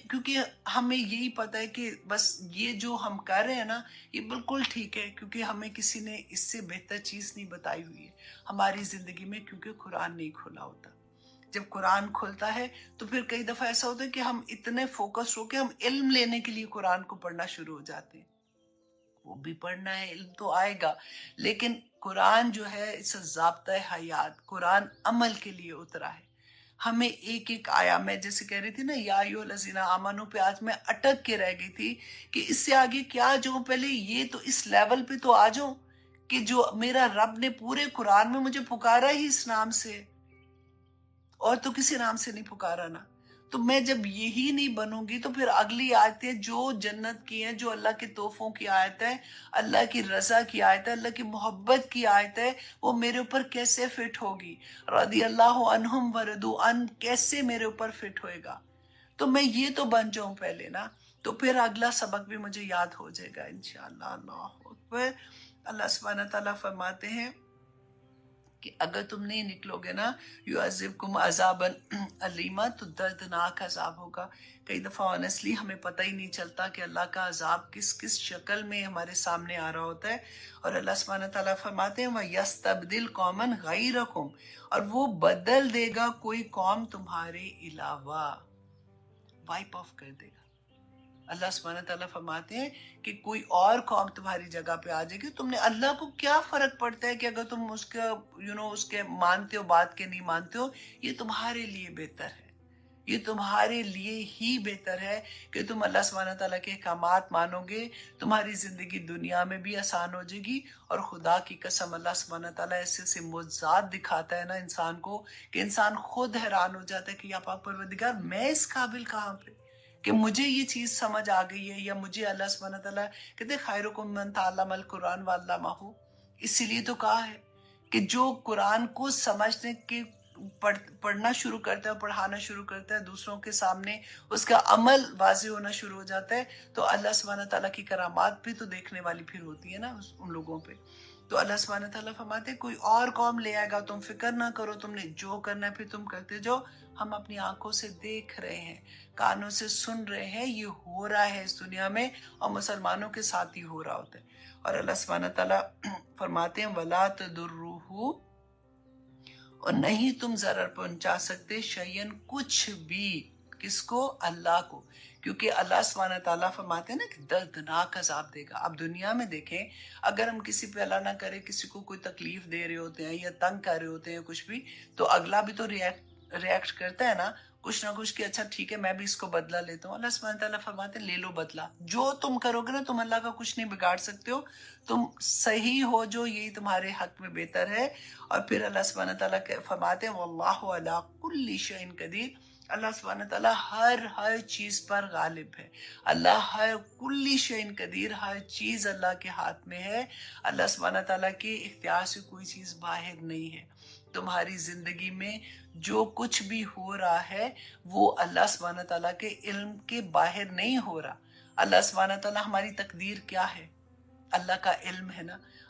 کیونکہ ہمیں یہی پتا ہے کہ بس یہ جو ہم کر رہے ہیں نا یہ بالکل ٹھیک ہے، کیونکہ ہمیں کسی نے اس سے بہتر چیز نہیں بتائی ہوئی ہے ہماری زندگی میں، کیونکہ قرآن نہیں کھولا ہوتا. جب قرآن کھلتا ہے تو پھر کئی دفعہ ایسا ہوتا ہے کہ ہم اتنے فوکس ہو کے ہم علم لینے کے لیے قرآن کو پڑھنا شروع ہو جاتے ہیں. وہ بھی پڑھنا ہے، علم تو آئے گا، لیکن قرآن جو ہے اس ضابطۂ حیات، قرآن عمل کے لیے اترا ہے. ہمیں ایک ایک آیا، میں جیسے کہہ رہی تھی نا یا ایھا الذین آمنو پہ آج میں اٹک کے رہ گئی تھی کہ اس سے آگے کیا جاؤں، پہلے یہ تو اس لیول پہ تو آ جاؤں کہ جو میرا رب نے پورے قرآن میں مجھے پکارا ہی اس نام سے، اور تو کسی نام سے نہیں پکارا نا. تو میں جب یہی نہیں بنوں گی تو پھر اگلی آیتیں جو جنت کی ہیں، جو اللہ کے تحفوں کی آیت ہے، اللہ کی رضا کی آیت ہے، اللہ کی محبت کی آیت ہے، وہ میرے اوپر کیسے فٹ ہوگی؟ رضی اللہ عنہم ورضوا عنہ کیسے میرے اوپر فٹ ہوئے گا؟ تو میں یہ تو بن جاؤں پہلے نا، تو پھر اگلا سبق بھی مجھے یاد ہو جائے گا انشاءاللہ. اللہ اکبر. اللہ سبحانہ تعالیٰ فرماتے ہیں کہ اگر تم نہیں نکلو گے نا یعذبکم عذابا علیما، تو دردناک عذاب ہوگا. کئی دفعہ آنیسٹلی ہمیں پتہ ہی نہیں چلتا کہ اللہ کا عذاب کس کس شکل میں ہمارے سامنے آ رہا ہوتا ہے. اور اللہ سبحانہ تعالیٰ فرماتے ہیں وَيَسْتَبْدِلْ قَوْمًا غَيْرَكُمْ، اور وہ بدل دے گا کوئی قوم تمہارے علاوہ، وائپ آف کر دے گا. اللہ سبحانہ تعالیٰ فرماتے ہیں کہ کوئی اور قوم تمہاری جگہ پہ آ جائے گی. تم نے اللہ کو کیا فرق پڑتا ہے کہ اگر تم اس کا اس کے مانتے ہو بات کے نہیں مانتے ہو، یہ تمہارے لیے بہتر ہے، یہ تمہارے لیے ہی بہتر ہے کہ تم اللہ سبحانہ تعالیٰ کے احکامات مانو گے. تمہاری زندگی دنیا میں بھی آسان ہو جائے گی، اور خدا کی قسم اللہ سبحانہ تعالیٰ ایسے معجزات دکھاتا ہے نا انسان کو کہ انسان خود حیران ہو جاتا ہے کہ یا پاک پروردگار میں اس قابل کہاں پہ کہ مجھے یہ چیز سمجھ آ گئی ہے، یا مجھے اللہ سبحانہ تعالیٰ کہتے خیرکم من تعلم القرآن وعلمہ. اسی لیے تو کہا ہے کہ جو قرآن کو سمجھنے کے پڑھنا شروع کرتا ہے، پڑھانا شروع کرتا ہے دوسروں کے سامنے، اس کا عمل واضح ہونا شروع ہو جاتا ہے، تو اللہ سبحانہ تعالیٰ کی کرامات بھی تو دیکھنے والی پھر ہوتی ہے نا ان لوگوں پہ. تو اللہ سبحانہ تعالیٰ فرماتے ہیں کوئی اور قوم لے آئے گا، تم فکر نہ کرو، تم نے جو کرنا ہے پھر تم کرتے جاؤ. ہم اپنی آنکھوں سے دیکھ رہے ہیں، کانوں سے سن رہے ہیں، یہ ہو رہا ہے اس دنیا میں، اور مسلمانوں کے ساتھ ہی ہو رہا ہوتا ہے. اور اللہ سبحانہ تعالیٰ فرماتے ہیں وَلَا تَضُرُّوهُ، اور نہیں تم ضرر پہنچا سکتے شیئن کچھ بھی، کس کو؟ اللہ کو. کیونکہ اللہ سبحانہ تعالیٰ فرماتے ہیں نا کہ دردناک عذاب دے گا. اب دنیا میں دیکھیں اگر ہم کسی پہ اللہ نہ کرے کسی کو کوئی تکلیف دے رہے ہوتے ہیں یا تنگ کر رہے ہوتے ہیں کچھ بھی، تو اگلا بھی تو ریئیکٹ کرتا ہے نا کچھ نہ کچھ کہ اچھا ٹھیک ہے میں بھی اس کو بدلہ لیتا ہوں. اللہ سبحانہ تعالیٰ فرماتے ہیں لے لو بدلہ. جو تم کرو گے نا تم اللہ کا کچھ نہیں بگاڑ سکتے ہو، تم صحیح ہو جو یہی تمہارے حق میں بہتر ہے. اور پھر اللہ سبحانہ تعالیٰ فرماتے ہیں واللہ علی کل شیء قدیر، اللہ سبحانہ تعالیٰ ہر چیز پر غالب ہے. اللہ ہر کل شیء قدیر، ہر چیز اللہ کے ہاتھ میں ہے. اللہ سبحانہ تعالیٰ کے اختیار سے کوئی چیز باہر نہیں ہے. تمہاری زندگی میں جو کچھ بھی ہو رہا ہے وہ اللہ سبحانہ تعالیٰ کے علم کے باہر نہیں ہو رہا. اللہ سبحانہ تعالیٰ ہماری تقدیر کیا ہے اللہ کا علم ہے نا.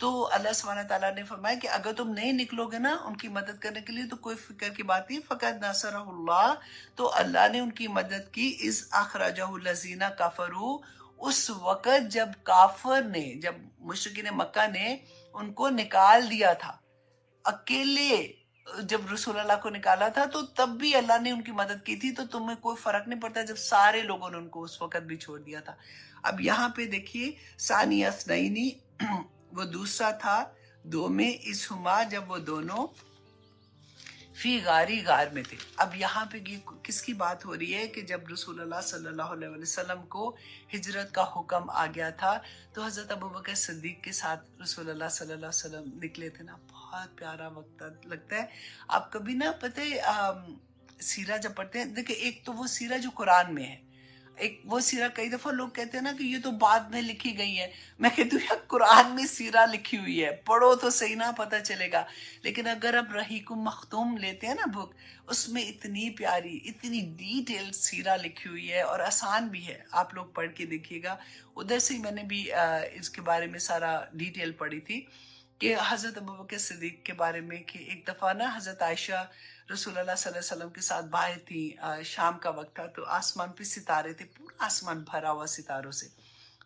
تو اللہ سبحانہ تعالیٰ نے فرمایا کہ اگر تم نہیں نکلوگے نا ان کی مدد کرنے کے لیے تو کوئی فکر کی بات نہیں، فقط نصرہ اللہ، تو اللہ نے ان کی مدد کی، اذ اخرجہ الذین کفروا، اس وقت جب کافر نے، جب مشرکین مکہ نے ان کو نکال دیا تھا اکیلے، جب رسول اللہ کو نکالا تھا تو تب بھی اللہ نے ان کی مدد کی تھی، تو تمہیں کوئی فرق نہیں پڑتا جب سارے لوگوں نے ان کو اس وقت بھی چھوڑ دیا تھا۔ اب یہاں پہ دیکھیے ثانی اثنینی، وہ دوسرا تھا دو میں، اس ہما، جب وہ دونوں فی غاری، غار میں تھے۔ اب یہاں پہ یہ کس کی بات ہو رہی ہے کہ جب رسول اللہ صلی اللہ علیہ وسلم کو ہجرت کا حکم آ گیا تھا تو حضرت ابوبکر صدیق کے ساتھ رسول اللہ صلی اللہ علیہ وسلم نکلے تھے نا، بہت پیارا وقت لگتا ہے۔ آپ کبھی نا پتہ سیرہ جب پڑھتے ہیں، دیکھیں ایک تو وہ سیرہ جو قرآن میں ہے، ایک وہ سیرہ، کئی دفعہ لوگ کہتے ہیں نا کہ یہ تو بعد میں لکھی گئی ہے، میں کہتی ہوں یار قرآن میں سیرہ لکھی ہوئی ہے، پڑھو تو صحیح نا پتہ چلے گا۔ لیکن اگر آپ رحیق مختوم لیتے ہیں نا بک، اس میں اتنی پیاری، اتنی ڈیٹیل سیرہ لکھی ہوئی ہے اور آسان بھی ہے، آپ لوگ پڑھ کے دیکھیے گا۔ ادھر سے میں نے بھی اس کے بارے میں سارا ڈیٹیل پڑھی تھی کہ حضرت ابوبکر صدیق کے بارے میں، کہ ایک دفعہ نا حضرت عائشہ رسول اللہ صلی اللہ علیہ وسلم کے ساتھ باہر تھی، شام کا وقت تھا، تو آسمان پہ ستارے تھے، پورا آسمان بھرا ہوا ستاروں سے،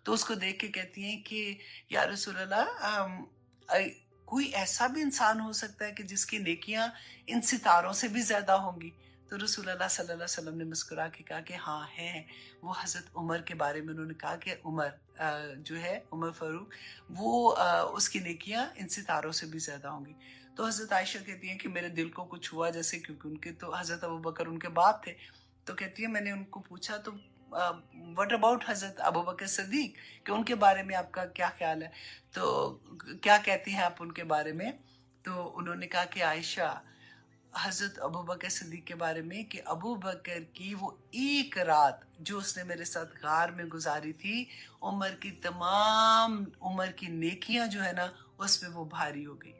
تو اس کو دیکھ کے کہتی ہیں کہ یا رسول اللہ، کوئی ایسا بھی انسان ہو سکتا ہے کہ جس کی نیکیاں ان ستاروں سے بھی زیادہ ہوں گی؟ تو رسول اللہ صلی اللہ علیہ وسلم نے مسکرا کے کہا کہ ہاں ہیں۔ وہ حضرت عمر کے بارے میں انہوں نے کہا کہ عمر جو ہے، عمر فاروق، وہ اس کی نیکیاں ان ستاروں سے بھی زیادہ ہوں گی۔ تو حضرت عائشہ کہتی ہیں کہ میرے دل کو کچھ ہوا جیسے، کیونکہ ان کے تو حضرت ابوبکر ان کے باپ تھے، تو کہتی ہے میں نے ان کو پوچھا تو وٹ اباؤٹ حضرت ابوبکر صدیق، کہ ان کے بارے میں آپ کا کیا خیال ہے، تو کیا کہتی ہیں آپ ان کے بارے میں؟ تو انہوں نے کہا کہ عائشہ، حضرت ابوبکر صدیق کے بارے میں کہ ابوبکر کی وہ ایک رات جو اس نے میرے ساتھ غار میں گزاری تھی، عمر کی تمام عمر کی نیکیاں جو ہے نا اس میں وہ بھاری ہو گئی۔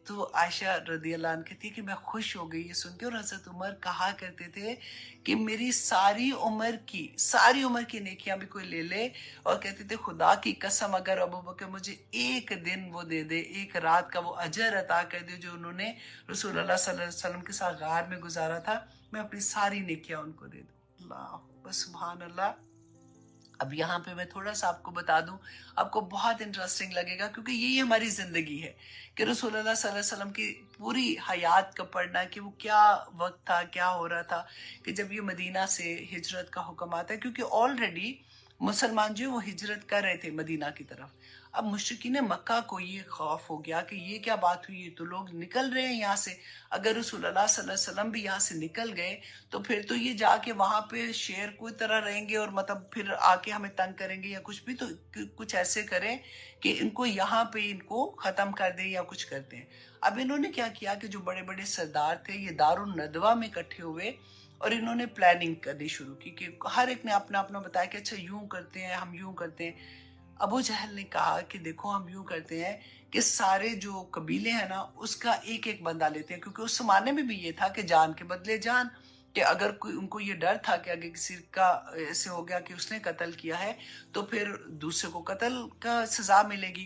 تو عائشہ رضی اللہ عنہ کہتی ہے کہ میں خوش ہو گئی یہ سن کے، اور حضرت عمر کہا کرتے تھے کہ میری ساری عمر کی نیکیاں بھی کوئی لے لے، اور کہتے تھے خدا کی قسم اگر ابوبکر مجھے ایک دن وہ دے دے، ایک رات کا وہ اجر عطا کر دے جو انہوں نے رسول اللہ صلی اللہ علیہ وسلم کے ساتھ غار میں گزارا تھا، میں اپنی ساری نیکیاں ان کو دے دوں۔ اللہ اکبر، سبحان اللہ۔ اب یہاں پہ میں تھوڑا سا آپ کو بتا دوں، آپ کو بہت انٹرسٹنگ لگے گا، کیونکہ یہی ہماری زندگی ہے کہ رسول اللہ صلی اللہ علیہ وسلم کی پوری حیات کا پڑھنا کہ وہ کیا وقت تھا، کیا ہو رہا تھا کہ جب یہ مدینہ سے ہجرت کا حکم آتا ہے، کیونکہ آلریڈی مسلمان جو وہ ہجرت کر رہے تھے مدینہ کی طرف۔ اب مشرکین مکہ کو یہ خوف ہو گیا کہ یہ کیا بات ہوئی، تو لوگ نکل رہے ہیں یہاں سے، اگر رسول اللہ صلی اللہ علیہ وسلم بھی یہاں سے نکل گئے تو پھر تو یہ جا کے وہاں پہ شیر کوئی طرح رہیں گے، اور مطلب پھر آ کے ہمیں تنگ کریں گے یا کچھ بھی، تو کچھ ایسے کریں کہ ان کو یہاں پہ ان کو ختم کر دیں یا کچھ کرتے ہیں۔ اب انہوں نے کیا کیا کہ جو بڑے بڑے سردار تھے یہ دار الندوہ میں اکٹھے ہوئے، اور انہوں نے پلاننگ کرنی شروع کی کہ ہر ایک نے اپنا اپنا بتایا کہ اچھا یوں کرتے ہیں، ہم یوں کرتے ہیں۔ ابو جہل نے کہا کہ دیکھو ہم یوں کرتے ہیں کہ سارے جو قبیلے ہیں نا اس کا ایک ایک بندہ لیتے ہیں، کیونکہ اس زمانے میں بھی یہ تھا کہ جان کے بدلے جان، کہ اگر کوئی، ان کو یہ ڈر تھا کہ اگر کسی کا ایسے ہو گیا کہ اس نے قتل کیا ہے تو پھر دوسرے کو قتل کا سزا ملے گی۔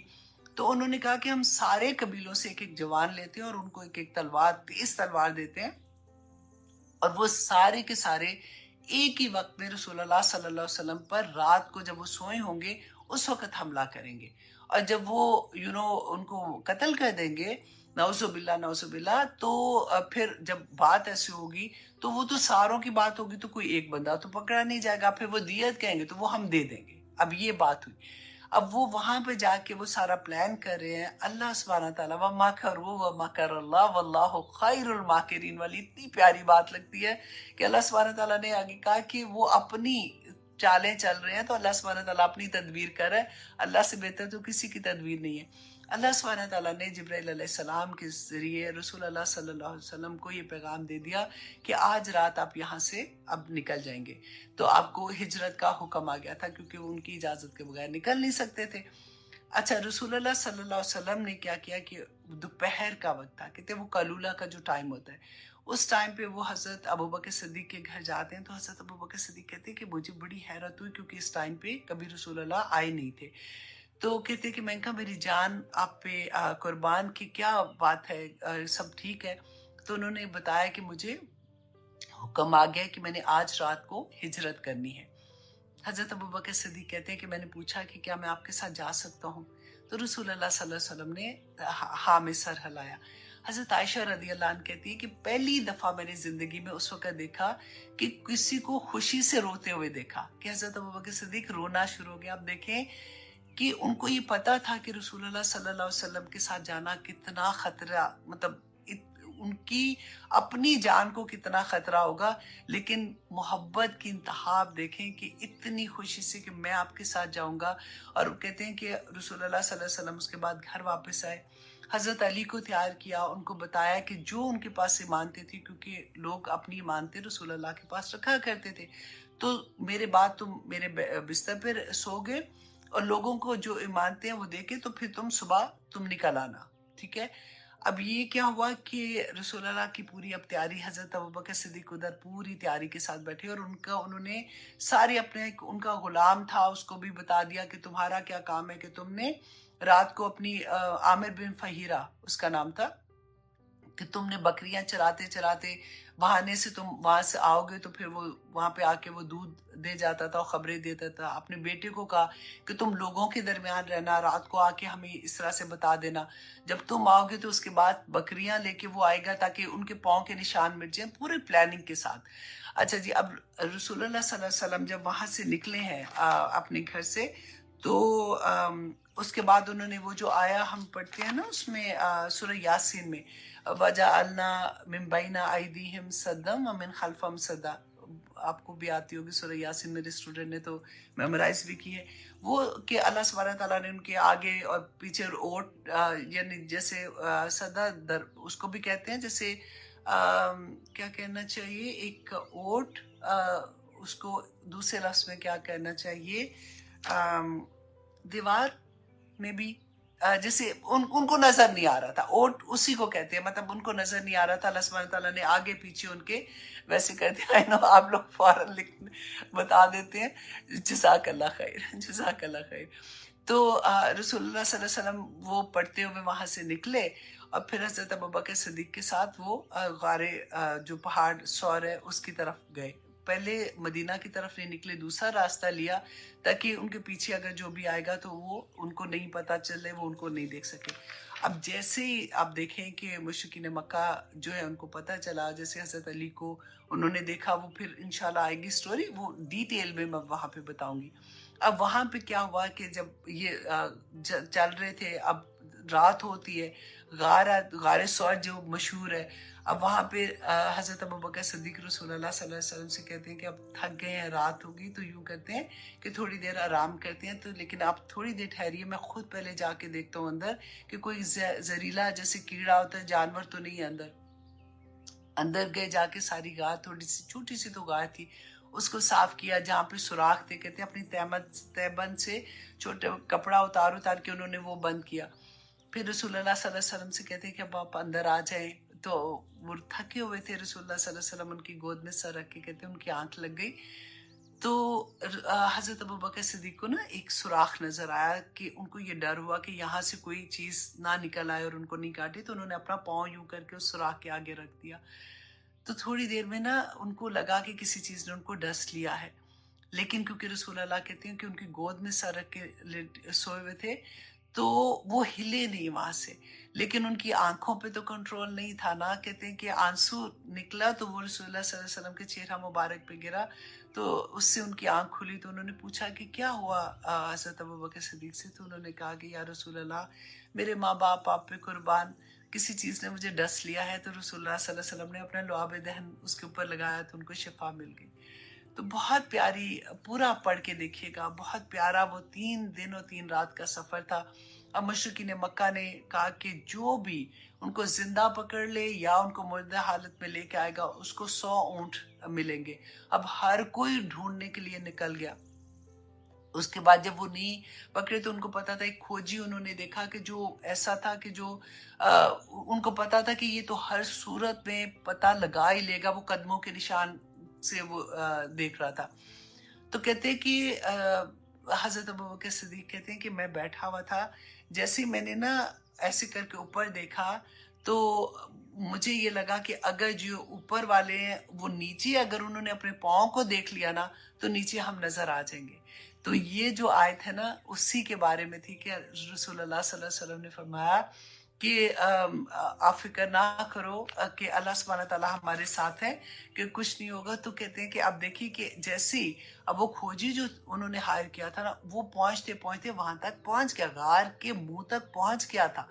تو انہوں نے کہا کہ ہم سارے قبیلوں سے ایک ایک جوان لیتے ہیں اور ان کو ایک ایک تلوار، تیز تلوار دیتے ہیں، اور وہ سارے کے سارے ایک ہی وقت میں رسول اللہ صلی اللہ علیہ وسلم پر رات کو جب وہ سوئے ہوں گے اس وقت حملہ کریں گے، اور جب وہ ان کو قتل کر دیں گے، نعوذ باللہ نعوذ باللہ، تو پھر جب بات ایسی ہوگی تو وہ تو ساروں کی بات ہوگی، تو کوئی ایک بندہ تو پکڑا نہیں جائے گا، پھر وہ دیت کہیں گے تو وہ ہم دے دیں گے۔ اب یہ بات ہوئی، اب وہ وہاں پہ جا کے وہ سارا پلان کر رہے ہیں۔ اللہ سبحانہ تعالیٰ وَمَكَرُوا وَمَكَرَ اللَّهُ وَاللَّهُ خَيْرُ الْمَاكِرِينَ والی اتنی پیاری بات لگتی ہے کہ اللہ سبحانہ تعالیٰ نے آگے کہا کہ وہ اپنی چالیں چل رہے ہیں، تو اللہ سبحانہ تعالیٰ اپنی تدبیر کر رہا ہے، اللہ سے بہتر تو کسی کی تدبیر نہیں ہے۔ اللہ سبحانہ تعالیٰ نے جبرائیل علیہ السلام کے ذریعے رسول اللہ صلی اللہ علیہ وسلم کو یہ پیغام دے دیا کہ آج رات آپ یہاں سے اب نکل جائیں گے، تو آپ کو ہجرت کا حکم آ گیا تھا، کیونکہ وہ ان کی اجازت کے بغیر نکل نہیں سکتے تھے۔ اچھا، رسول اللہ صلی اللہ علیہ وسلم نے کیا کیا کہ دوپہر کا وقت تھا، کہتے ہیں وہ قلولہ کا جو ٹائم ہوتا ہے، اس ٹائم پہ وہ حضرت ابوبکر صدیق کے گھر جاتے ہیں، تو حضرت ابوبکر صدیق کہتے ہیں کہ مجھے بڑی حیرت ہوئی، کیونکہ اس ٹائم پہ کبھی رسول اللہ آئے نہیں تھے۔ تو کہتے کہ میں نے کہا میری جان آپ پہ قربان کی کیا بات ہے، سب ٹھیک ہے؟ تو انہوں نے بتایا کہ مجھے حکم آ گیا کہ میں نے آج رات کو ہجرت کرنی ہے۔ حضرت ابوبکر صدیق کہتے ہیں کہ میں نے پوچھا کہ کیا میں آپ کے ساتھ جا سکتا ہوں؟ تو رسول اللہ صلی اللہ علیہ وسلم نے ہاں میں سر ہلایا۔ حضرت عائشہ رضی اللہ عنہ کہتی ہے کہ پہلی دفعہ میں نے زندگی میں اس وقت دیکھا کہ کسی کو خوشی سے روتے ہوئے دیکھا کہ حضرت ابوبکر صدیق رونا شروع ہو گیا۔ آپ دیکھیں کہ ان کو یہ پتا تھا کہ رسول اللہ صلی اللہ علیہ وسلم کے ساتھ جانا کتنا خطرہ، مطلب ان کی اپنی جان کو کتنا خطرہ ہوگا، لیکن محبت کی انتہا آپ دیکھیں کہ اتنی خوشی سے کہ میں آپ کے ساتھ جاؤں گا۔ اور وہ کہتے ہیں کہ رسول اللہ صلی اللہ علیہ وسلم اس کے بعد گھر واپس آئے، حضرت علی کو تیار کیا، ان کو بتایا کہ جو ان کے پاس امانتیں تھی، کیونکہ لوگ اپنی امانتیں رسول اللہ کے پاس رکھا کرتے تھے، تو میرے بعد تم میرے بستر پر سو گئے اور لوگوں کو جو امانتیں ہیں وہ دے کے تو پھر تم صبح تم نکل آنا، ٹھیک ہے؟ اب یہ کیا ہوا کہ رسول اللہ کی پوری اب تیاری، حضرت ابوبکر صدیق ادھر پوری تیاری کے ساتھ بیٹھے، اور انہوں نے سارے اپنے، ان کا غلام تھا اس کو بھی بتا دیا کہ تمہارا کیا کام ہے، کہ تم نے رات کو اپنی عامر بن فہیرہ اس کا نام تھا، کہ تم نے بکریاں چراتے چراتے بہانے سے تم وہاں سے آؤ گے، تو پھر وہ وہاں پہ آ کے وہ دودھ دے جاتا تھا اور خبریں دیتا تھا۔ اپنے بیٹے کو کہا کہ تم لوگوں کے درمیان رہنا، رات کو آ کے ہمیں اس طرح سے بتا دینا، جب تم آؤ گے تو اس کے بعد بکریاں لے کے وہ آئے گا تاکہ ان کے پاؤں کے نشان مٹ جائیں، پورے پلاننگ کے ساتھ۔ اچھا جی، اب رسول اللہ صلی اللہ علیہ وسلم جب وہاں سے نکلے ہیں اپنے گھر سے، تو اس کے بعد انہوں نے وہ جو آیا ہم پڑھتے ہیں نا اس میں سورہ یاسین میں، وَجَعَلْنَا مِن بَيْنَ أَيْدِيهِمْ سَدًّا وَمِن خَلْفِهِمْ سَدًّا، آپ کو بھی آتی ہوگی سورہ یاسین، میرے اسٹوڈنٹ نے تو میمورائز بھی کی ہے وہ، کہ اللہ سبحانہ تعالیٰ نے ان کے آگے اور پیچھے اوٹ، یعنی جیسے سدا در اس کو بھی کہتے ہیں، جیسے کیا کہنا چاہیے، ایک اوٹ، اس کو دوسرے لفظ میں کیا کہنا چاہیے، دیوار میں بھی جیسے ان کو نظر نہیں آ رہا تھا، اوٹ اسی کو کہتے ہیں، مطلب ان کو نظر نہیں آ رہا تھا، اللہ سبحانہ تعالیٰ نے آگے پیچھے ان کے ویسے کر دیا۔ آپ لوگ فوراً بتا دیتے ہیں، جزاک اللہ خیر، جزاک اللہ خیر۔ تو رسول اللہ صلی اللہ علیہ وسلم وہ پڑھتے ہوئے وہاں سے نکلے، اور پھر حضرت ابوبکر صدیق کے ساتھ وہ غار جو پہاڑ سور ہے اس کی طرف گئے۔ پہلے مدینہ کی طرف نہیں نکلے، دوسرا راستہ لیا تاکہ ان کے پیچھے اگر جو بھی آئے گا تو وہ ان کو نہیں پتا چلے، وہ ان کو نہیں دیکھ سکے۔ اب جیسے ہی آپ دیکھیں کہ مشرکین مکہ جو ہے ان کو پتہ چلا، جیسے حضرت علی کو انہوں نے دیکھا، وہ پھر انشاءاللہ آئے گی سٹوری، وہ ڈیٹیل میں وہاں پہ بتاؤں گی۔ اب وہاں پہ کیا ہوا کہ جب یہ چل رہے تھے، اب رات ہوتی ہے، غار سور جو مشہور ہے، اب وہاں پہ حضرت ابوبکر صدیق رسول اللہ صلی اللہ علیہ وسلم سے کہتے ہیں کہ اب تھک گئے ہیں، رات ہوگی، تو یوں کرتے ہیں کہ تھوڑی دیر آرام کرتے ہیں، تو لیکن آپ تھوڑی دیر ٹھہریے، میں خود پہلے جا کے دیکھتا ہوں اندر کہ کوئی زہریلا جیسے کیڑا ہوتا ہے جانور تو نہیں ہے اندر۔ اندر گئے، جا کے ساری غار، تھوڑی سی چھوٹی سی تو غار تھی، اس کو صاف کیا، جہاں پہ سوراخ تھے کہتے ہیں اپنی تہبند سے چھوٹے کپڑا اتار کے انہوں نے وہ بند کیا۔ پھر رسول اللہ صلی اللہ علیہ وسلم سے کہتے ہیں کہ اب آپ اندر آ جائیں، تو وہ تھکے ہوئے تھے، رسول اللہ صلی اللہ علیہ وسلم ان کی گود میں سر رکھ کے کہتے ہیں ان کی آنکھ لگ گئی، تو حضرت ابوبکر صدیق کو نا ایک سوراخ نظر آیا کہ ان کو یہ ڈر ہوا کہ یہاں سے کوئی چیز نہ نکل آئے اور ان کو نہیں کاٹے، تو انہوں نے اپنا پاؤں یوں کر کے اس سوراخ کے آگے رکھ دیا، تو تھوڑی دیر میں نا ان کو لگا کہ کسی چیز نے ان کو ڈس لیا ہے، لیکن کیونکہ رسول اللہ کہتے ہیں کہ ان کی گود میں سر رکھ کے سوئے ہوئے تھے تو وہ ہلے نہیں وہاں سے، لیکن ان کی آنکھوں پہ تو کنٹرول نہیں تھا نا، کہتے ہیں کہ آنسو نکلا تو وہ رسول اللہ صلی اللہ علیہ وسلم کے چہرہ مبارک پہ گرا، تو اس سے ان کی آنکھ کھلی، تو انہوں نے پوچھا کہ کیا ہوا حضرت ابوبکر صدیق سے، تو انہوں نے کہا کہ یا رسول اللہ، میرے ماں باپ آپ پہ قربان، کسی چیز نے مجھے ڈس لیا ہے، تو رسول اللہ صلی اللہ علیہ وسلم نے اپنا لعاب دہن اس کے اوپر لگایا تو ان کو شفا مل گئی۔ تو بہت پیاری، پورا پڑھ کے دیکھیے گا، بہت پیارا، وہ 3 دن اور 3 رات کا سفر تھا۔ اب مشرکین مکہ نے کہا کہ جو بھی ان کو زندہ پکڑ لے یا ان کو مردہ حالت میں لے کے آئے گا اس کو 100 اونٹ ملیں گے۔ اب ہر کوئی ڈھونڈنے کے لیے نکل گیا۔ اس کے بعد جب وہ نہیں پکڑے تو ان کو پتا تھا، ایک کھوجی انہوں نے دیکھا کہ جو ایسا تھا کہ جو ان کو پتا تھا کہ یہ تو ہر صورت میں پتہ لگا ہی لے گا، وہ قدموں کے نشان سے وہ دیکھ رہا تھا، تو کہتے کہ حضرت ابوبکر صدیق کہتے ہیں کہ میں بیٹھا ہوا تھا، جیسے ہی میں نے نا ایسے کر کے اوپر دیکھا تو مجھے یہ لگا کہ اگر جو اوپر والے ہیں وہ نیچے اگر انہوں نے اپنے پاؤں کو دیکھ لیا نا تو نیچے ہم نظر آ جائیں گے. تو یہ جو آیت ہے نا اسی کے بارے میں تھی کہ رسول اللہ صلی اللہ علیہ وسلم نے فرمایا کہ آپ فکر نہ کرو کہ اللہ سبحانہ تعالیٰ ہمارے ساتھ ہے کہ کچھ نہیں ہوگا. تو کہتے ہیں کہ آپ دیکھیے کہ جیسی اب وہ کھوجی جو انہوں نے ہائر کیا تھا نا وہ پہنچتے پہنچتے وہاں تک پہنچ گیا، غار کے منہ تک پہنچ گیا تھا،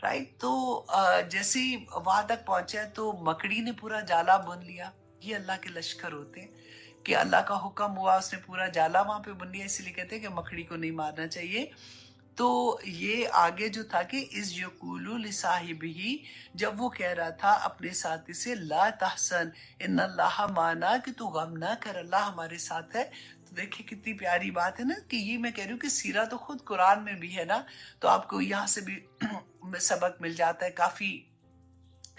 رائٹ. تو جیسے ہی وہاں تک پہنچا تو مکڑی نے پورا جالا بن لیا. یہ اللہ کے لشکر ہوتے ہیں کہ اللہ کا حکم ہوا اس نے پورا جالا وہاں پہ بن لیا، اسی لیے کہتے ہیں کہ مکڑی کو نہیں مارنا چاہیے. تو یہ آگے جو تھا کہ اس یقولو لصاحبہ، جب وہ کہہ رہا تھا اپنے ساتھی سے لا تحزن ان اللہ معنا، کہ تو غم نہ کر، اللہ ہمارے ساتھ ہے. تو دیکھیں کتنی پیاری بات ہے نا کہ یہ میں کہہ رہی ہوں کہ سیرہ تو خود قرآن میں بھی ہے نا، تو آپ کو یہاں سے بھی سبق مل جاتا ہے، کافی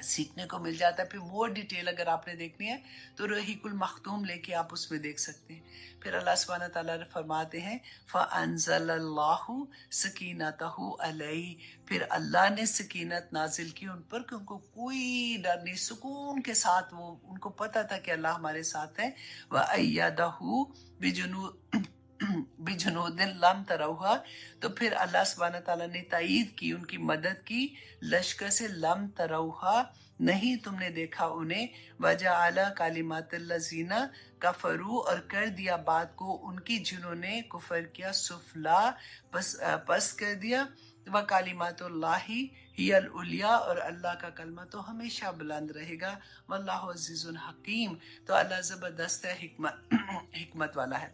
سیکھنے کو مل جاتا ہے. پھر مور ڈیٹیل اگر آپ نے دیکھنی ہے تو رحیق المختوم لے کے آپ اس میں دیکھ سکتے ہیں. پھر اللہ سبحانہ تعالیٰ فرماتے ہیں فَأَنزَلَ اللَّهُ سَكِينَتَهُ عَلَيْهِ، پھر اللہ نے سکینت نازل کی ان پر کہ ان کو کوئی ڈر نہیں، سکون کے ساتھ وہ ان کو پتہ تھا کہ اللہ ہمارے ساتھ ہے. وَأَيَّدَهُ بِجُنُودٍ بجنود لم تروہا، تو پھر اللہ سبحانہ تعالیٰ نے تائید کی، ان کی مدد کی لشکر سے، لم تروہا نہیں تم نے دیکھا انہیں. وجعل کلمات الذین کفروا، اور کر دیا بات کو ان کی جنہوں نے کفر کیا، سفلا پس کر دیا. وکلمات اللہ ہی العلیٰ، اور اللہ کا کلمہ تو ہمیشہ بلند رہے گا. واللہ عزیز حکیم، تو اللہ زبردست ہے، حکمت والا ہے.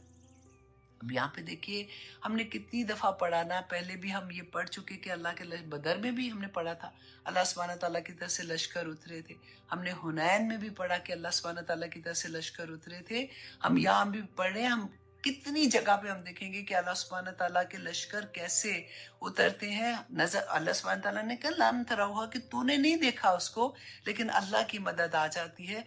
اب یہاں پہ دیکھیے ہم نے کتنی دفعہ پڑھا نا، پہلے بھی ہم یہ پڑھ چکے کہ اللہ کے بدر میں بھی ہم نے پڑھا تھا اللہ سبحانہ تعالیٰ کی طرف سے لشکر اترے تھے. ہم نے حنین میں بھی پڑھا کہ اللہ سبحانہ تعالیٰ کی طرف سے لشکر اترے تھے. ہم یہاں بھی پڑھے، ہم کتنی جگہ پہ ہم دیکھیں گے کہ اللہ سبحانہ تعالیٰ کے لشکر کیسے اترتے ہیں. نظر اللہ سبحانہ تعالیٰ نے کہا لم تروہا، کہ تو نے نہیں دیکھا اس کو، لیکن اللہ کی مدد آ جاتی ہے.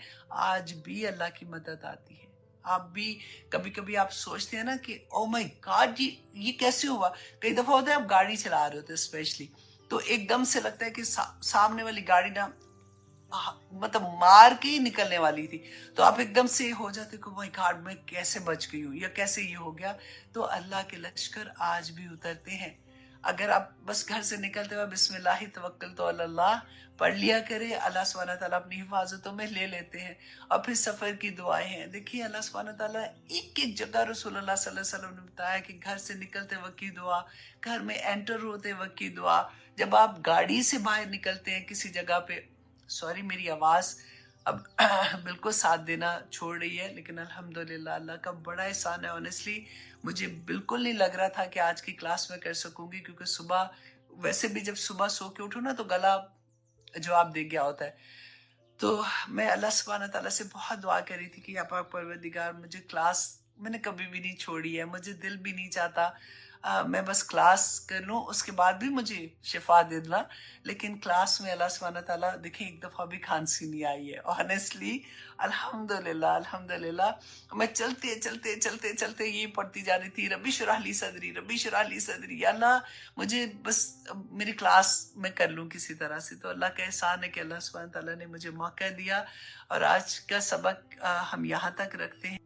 آج بھی اللہ کی مدد آتی ہے. آپ بھی کبھی کبھی آپ سوچتے ہیں نا کہ او مائی گاڈ یہ کیسے ہوا. کئی دفعہ ہوتا ہے آپ گاڑی چلا رہے ہوتے ہیں اسپیشلی، تو ایک دم سے لگتا ہے کہ سامنے والی گاڑی نا مطلب مار کے ہی نکلنے والی تھی، تو آپ ایک دم سے ہو جاتے کہ مائی گاڈ میں کیسے بچ گئی ہوں یا کیسے یہ ہو گیا. تو اللہ کے لشکر آج بھی اترتے ہیں. اگر آپ بس گھر سے نکلتے ہوئے بسم اللہ توکلت علی اللہ پڑھ لیا کرے، اللہ سبحانہ تعالیٰ اپنی حفاظتوں میں لے لیتے ہیں. اور پھر سفر کی دعائیں ہیں، دیکھیے اللہ سبحانہ تعالیٰ ایک ایک جگہ رسول اللہ صلی اللہ علیہ وسلم نے بتایا کہ گھر سے نکلتے وقت کی دعا، گھر میں انٹر ہوتے وقت کی دعا، جب آپ گاڑی سے باہر نکلتے ہیں کسی جگہ پہ. سوری میری آواز اب بالکل ساتھ دینا چھوڑ رہی ہے، لیکن الحمدللہ اللہ کا بڑا احسان ہے. آنیسٹلی مجھے بالکل نہیں لگ رہا تھا کہ آج کی کلاس میں کر سکوں گی، کیونکہ صبح ویسے بھی جب صبح سو کے اٹھوں نا تو گلا جواب دے گیا ہوتا ہے. تو میں اللہ سبحانہ تعالیٰ سے بہت دعا کر رہی تھی کہ یا پاک پروردگار مجھے کلاس میں نے کبھی بھی نہیں چھوڑی ہے، مجھے دل بھی نہیں چاہتا میں بس کلاس کر لوں، اس کے بعد بھی مجھے شفا دے دینا. لیکن کلاس میں اللہ سبحانہ تعالیٰ دیکھیں ایک دفعہ بھی کھانسی نہیں آئی ہے. آنیسٹلی الحمدللہ الحمدللہ میں چلتے چلتے چلتے چلتے یہ پڑھتی جا رہی تھی ربی اشرح لی صدری ربی اشرح لی صدری، یا اللہ مجھے بس میری کلاس میں کر لوں کسی طرح سے. تو اللہ کا احسان ہے کہ اللہ سبحانہ تعالیٰ نے مجھے موقع دیا، اور آج کا سبق ہم یہاں تک رکھتے ہیں.